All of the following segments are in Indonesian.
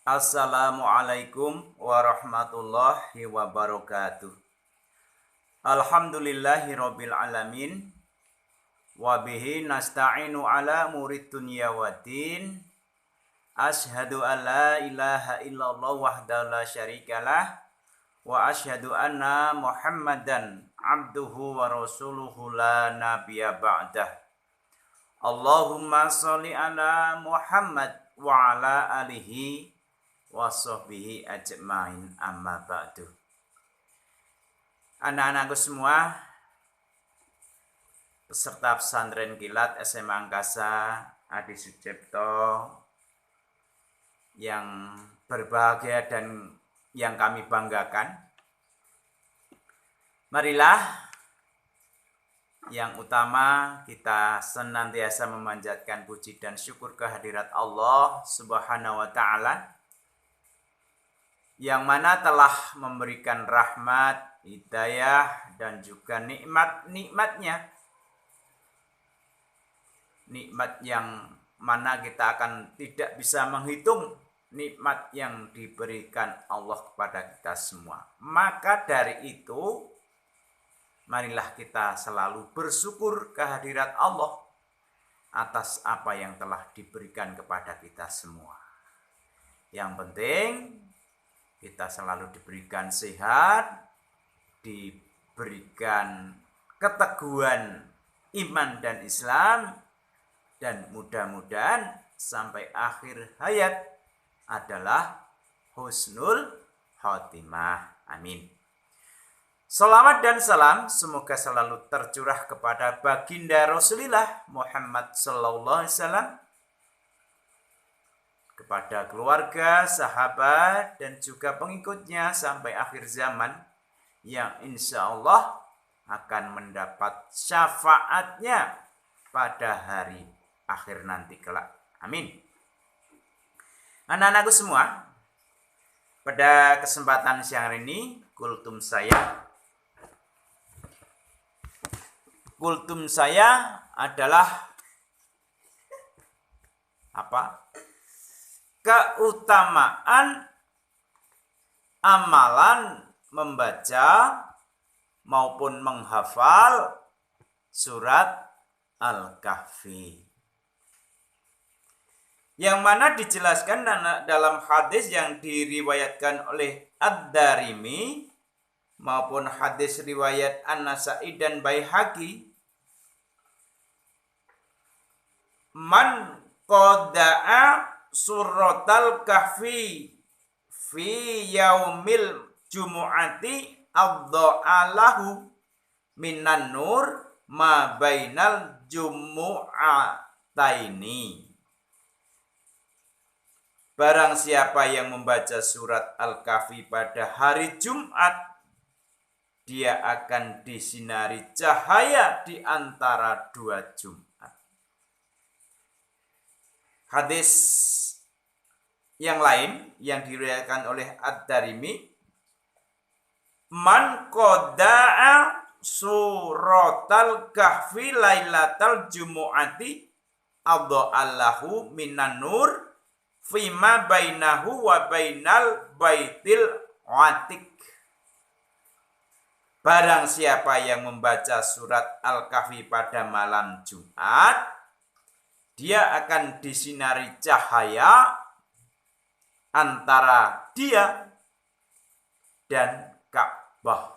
Assalamualaikum warahmatullahi wabarakatuh. Alhamdulillahirabbil alamin wa bihi nasta'inu ala murid dunya waddin. Asyhadu an la ilaha illallah wahdahu la syarikalah wa asyhadu anna Muhammadan abduhu wa rasuluhu la nabiyya ba'dah. Allahumma sholli ala Muhammad wa ala alihi wa sahbihi ajmain, amma ba'du. Anak-anakku semua, peserta pesantren kilat SMA Angkasa Adi Sucipto yang berbahagia dan yang kami banggakan, marilah yang utama kita senantiasa memanjatkan puji dan syukur kehadirat Allah Subhanahu wa ta'ala yang mana telah memberikan rahmat, hidayah, dan juga nikmat-nikmatnya. Nikmat yang mana kita akan tidak bisa menghitung nikmat yang diberikan Allah kepada kita semua. Maka dari itu, marilah kita selalu bersyukur kehadirat Allah atas apa yang telah diberikan kepada kita semua. Yang penting, kita selalu diberikan sehat, diberikan keteguhan iman dan Islam, dan mudah-mudahan sampai akhir hayat adalah husnul khotimah. Amin. Salawat dan salam semoga selalu tercurah kepada baginda Rasulullah Muhammad sallallahu alaihi wasallam, kepada keluarga, sahabat, dan juga pengikutnya sampai akhir zaman yang insya Allah akan mendapat syafaatnya pada hari akhir nanti kelak. Amin. Anak-anakku semua, pada kesempatan siang hari ini kultum saya adalah apa? Keutamaan amalan membaca maupun menghafal surat Al-Kahfi. Yang mana dijelaskan dalam hadis yang diriwayatkan oleh Ad-Darimi maupun hadis riwayat An-Nasa'i dan Baihaqi. Man qada'a suratal kahfi fi yaumil jumu'ati adha'alahu minan nur ma bainal jumu'ataini. Barang siapa yang membaca surat Al-Kahfi pada hari Jumat, dia akan disinari cahaya di antara dua Jumat. Hadis yang lain yang diriwayatkan oleh Ad-Darimi, man qada'a suratal kahfi lailatal jumu'ati adha'allahu minan nur fima bainahu wa bainal baitil atiq. Barang siapa yang membaca surat Al-Kahfi pada malam Jumat, dia akan disinari cahaya antara dia dan Ka'bah.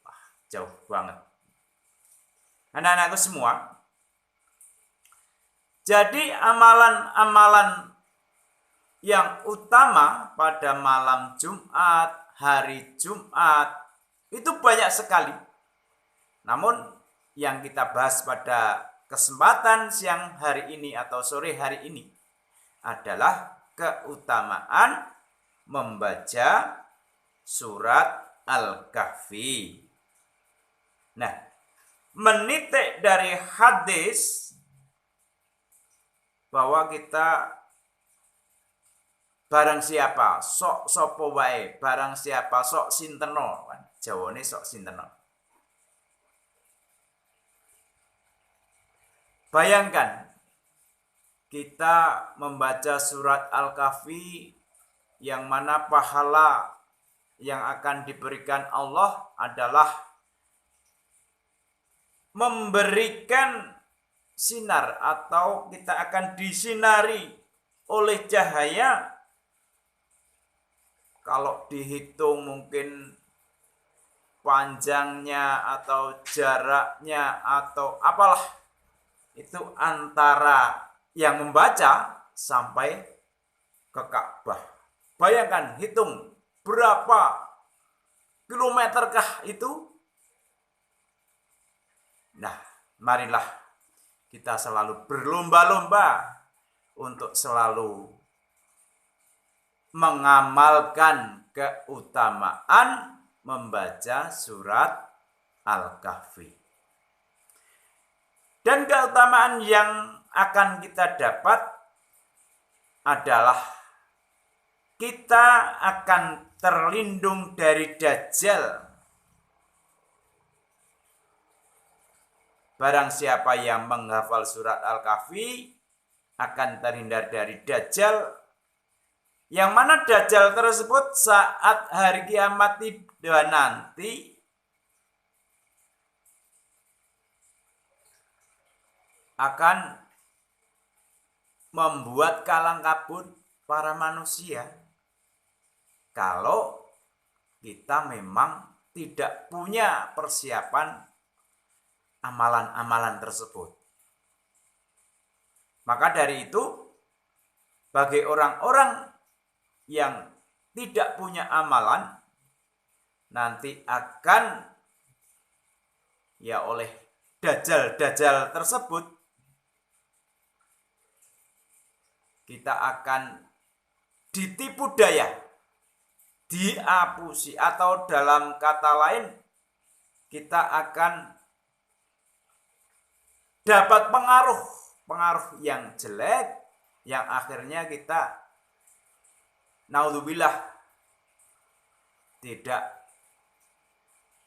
Wah, jauh banget. Anak-anakku semua, jadi amalan-amalan yang utama pada malam Jumat, hari Jumat, itu banyak sekali. Namun yang kita bahas pada kesempatan siang hari ini atau sore hari ini adalah keutamaan membaca surat Al-Kahfi. Nah, menitik dari hadis bahwa kita barang siapa sok sapa wae, barang siapa sok sinteno, Jawane sok sinteno. Bayangkan kita membaca surat Al-Kahfi yang mana pahala yang akan diberikan Allah adalah memberikan sinar, atau kita akan disinari oleh cahaya. Kalau dihitung mungkin panjangnya atau jaraknya atau apalah, itu antara yang membaca sampai ke Ka'bah. Bayangkan, hitung berapa kilometerkah itu. Nah, marilah kita selalu berlomba-lomba untuk selalu mengamalkan keutamaan membaca surat Al-Kahfi. Dan keutamaan yang akan kita dapat adalah kita akan terlindung dari Dajjal. Barang siapa yang menghafal surat Al-Kahfi akan terhindar dari Dajjal, yang mana Dajjal tersebut saat hari kiamat tiba nanti akan membuat kalang kabut para manusia kalau kita memang tidak punya persiapan amalan-amalan tersebut. Maka dari itu, bagi orang-orang yang tidak punya amalan, nanti akan oleh dajjal-dajjal tersebut kita akan ditipu daya, diapusi, atau dalam kata lain kita akan dapat pengaruh yang jelek, yang akhirnya kita naudzubillah tidak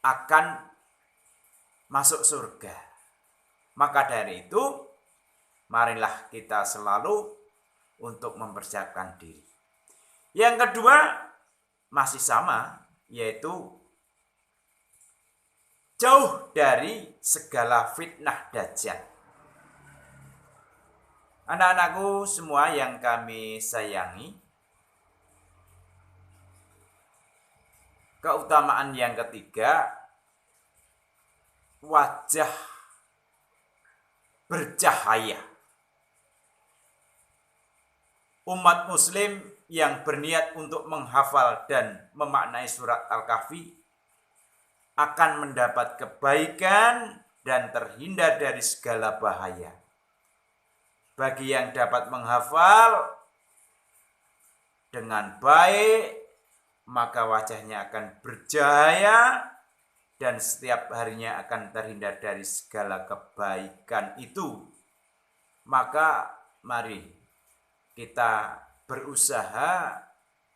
akan masuk surga. Maka dari itu, marilah kita selalu untuk mempersiapkan diri. Yang kedua masih sama, yaitu jauh dari segala fitnah Dajjal. Anak-anakku semua yang kami sayangi, keutamaan yang ketiga, wajah bercahaya. Umat muslim yang berniat untuk menghafal dan memaknai surat Al-Kahfi akan mendapat kebaikan dan terhindar dari segala bahaya. Bagi yang dapat menghafal dengan baik, maka wajahnya akan bercahaya dan setiap harinya akan terhindar dari segala kebaikan itu. Maka mari kita berusaha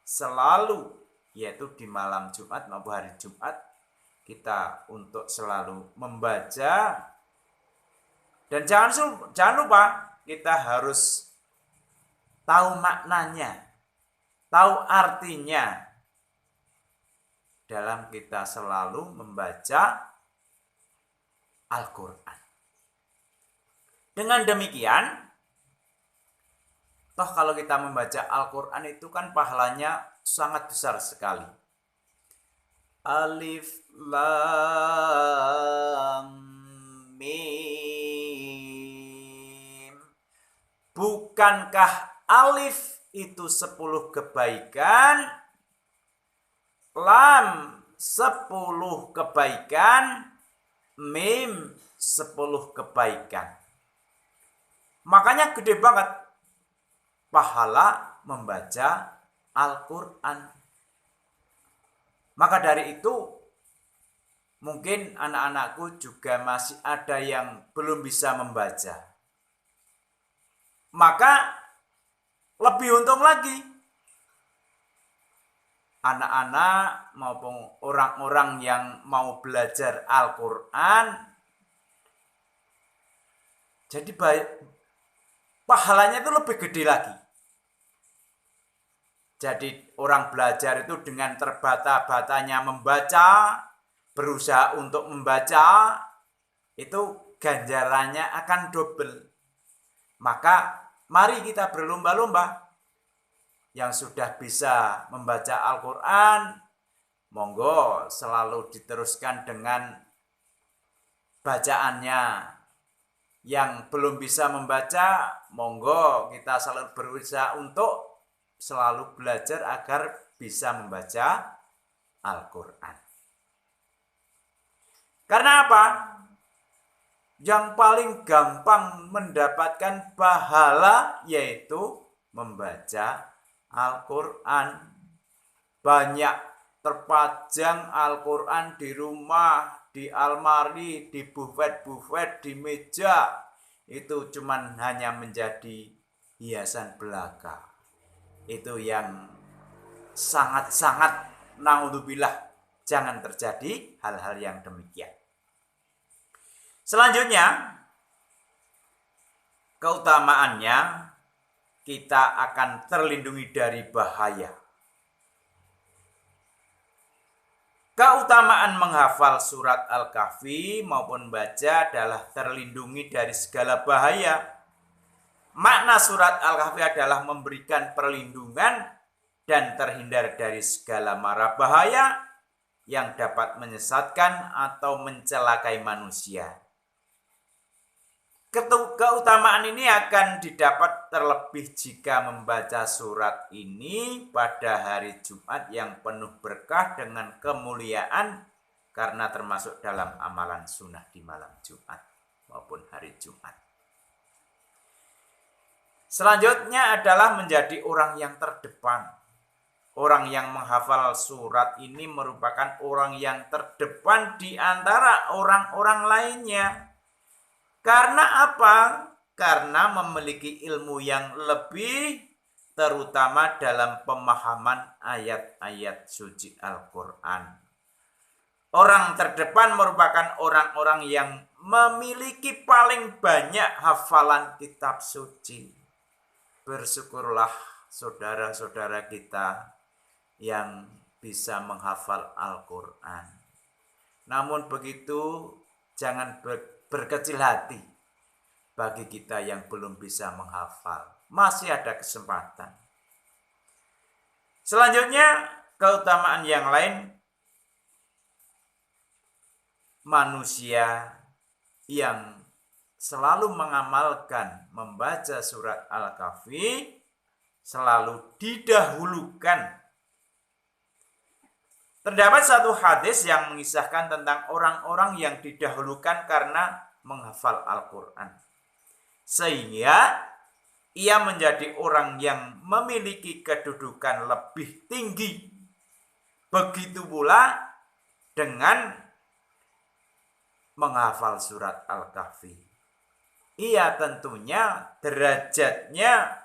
selalu, yaitu di malam Jumat maupun hari Jumat, kita untuk selalu membaca. Dan jangan lupa kita harus tahu maknanya, tahu artinya dalam kita selalu membaca Al-Quran. Dengan demikian, toh kalau kita membaca Al-Quran itu kan pahalanya sangat besar sekali. Alif Lam Mim. Bukankah alif itu 10 kebaikan, lam 10 kebaikan, mim 10 kebaikan. Makanya gede banget pahala membaca Al-Quran. Maka dari itu, mungkin anak-anakku juga masih ada yang belum bisa membaca. Maka lebih untung lagi, anak-anak maupun orang-orang yang mau belajar Al-Quran, jadi pahalanya itu lebih gede lagi. Jadi orang belajar itu dengan terbata-batanya membaca, berusaha untuk membaca, itu ganjarannya akan double. Maka mari kita berlomba-lomba. Yang sudah bisa membaca Al-Quran, monggo selalu diteruskan dengan bacaannya. Yang belum bisa membaca, monggo kita selalu berusaha untuk selalu belajar agar bisa membaca Al-Quran. Karena apa? Yang paling gampang mendapatkan pahala yaitu membaca Al-Quran. Banyak terpajang Al-Quran di rumah, di almari, di bufet-bufet, di meja. Itu cuman hanya menjadi hiasan belaka. Itu yang sangat-sangat naudzubillah, jangan terjadi hal-hal yang demikian. Selanjutnya, keutamaannya kita akan terlindungi dari bahaya. Keutamaan menghafal surat Al-Kahfi maupun baca adalah terlindungi dari segala bahaya. Makna surat Al-Kahfi adalah memberikan perlindungan dan terhindar dari segala mara bahaya yang dapat menyesatkan atau mencelakai manusia. Keutamaan ini akan didapat terlebih jika membaca surat ini pada hari Jumat yang penuh berkah dengan kemuliaan, karena termasuk dalam amalan sunnah di malam Jumat maupun hari Jumat. Selanjutnya adalah menjadi orang yang terdepan. Orang yang menghafal surat ini merupakan orang yang terdepan di antara orang-orang lainnya. Karena apa? Karena memiliki ilmu yang lebih, terutama dalam pemahaman ayat-ayat suci Al-Quran. Orang terdepan merupakan orang-orang yang memiliki paling banyak hafalan kitab suci. Bersyukurlah saudara-saudara kita yang bisa menghafal Al-Quran. Namun begitu, jangan berkecil hati bagi kita yang belum bisa menghafal. Masih ada kesempatan. Selanjutnya, keutamaan yang lain, manusia yang selalu mengamalkan membaca surat Al-Kahfi selalu didahulukan. Terdapat satu hadis yang mengisahkan tentang orang-orang yang didahulukan karena menghafal Al-Quran. Sehingga ia menjadi orang yang memiliki kedudukan lebih tinggi. Begitu pula dengan menghafal surat Al-Kahfi. Ia tentunya derajatnya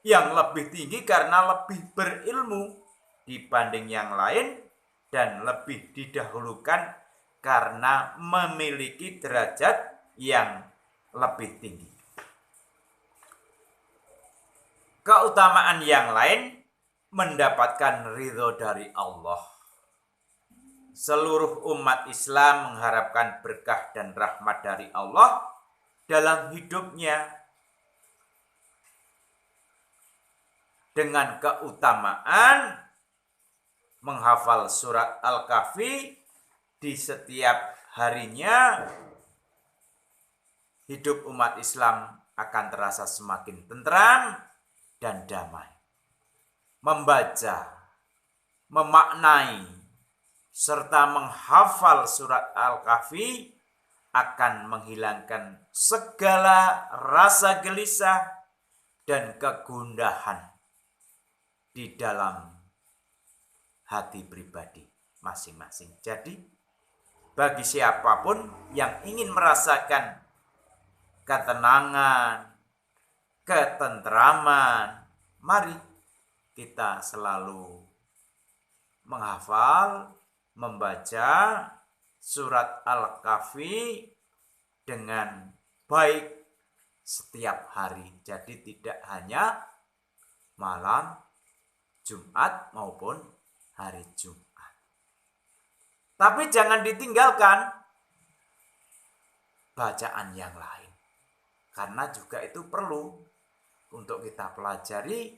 yang lebih tinggi karena lebih berilmu dibanding yang lain dan lebih didahulukan karena memiliki derajat yang lebih tinggi. Keutamaan yang lain, mendapatkan ridho dari Allah. Seluruh umat Islam mengharapkan berkah dan rahmat dari Allah dalam hidupnya. Dengan keutamaan menghafal surat Al-Kahfi di setiap harinya, hidup umat Islam akan terasa semakin tentram dan damai. Membaca, memaknai, serta menghafal surat Al-Kahfi akan menghilangkan segala rasa gelisah dan kegundahan di dalam hati pribadi masing-masing. Jadi, bagi siapapun yang ingin merasakan ketenangan, ketentraman, mari kita selalu menghafal, membaca surat Al-Kahfi dengan baik setiap hari. Jadi tidak hanya malam Jumat maupun hari Jumat. Tapi jangan ditinggalkan bacaan yang lain. Karena juga itu perlu untuk kita pelajari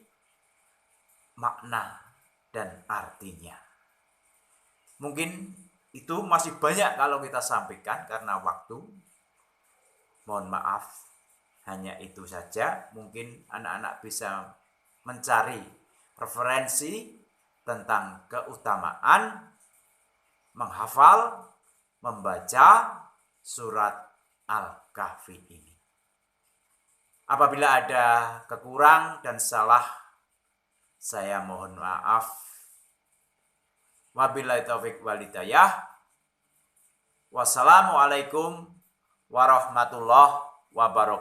makna dan artinya. Mungkin itu masih banyak kalau kita sampaikan karena waktu. Mohon maaf, hanya itu saja. Mungkin anak-anak bisa mencari referensi tentang keutamaan menghafal, membaca surat Al-Kahfi ini. Apabila ada kekurang dan salah, saya mohon maaf. Wabillahi taufik wal hidayah. Wassalamualaikum warahmatullahi wabarakatuh.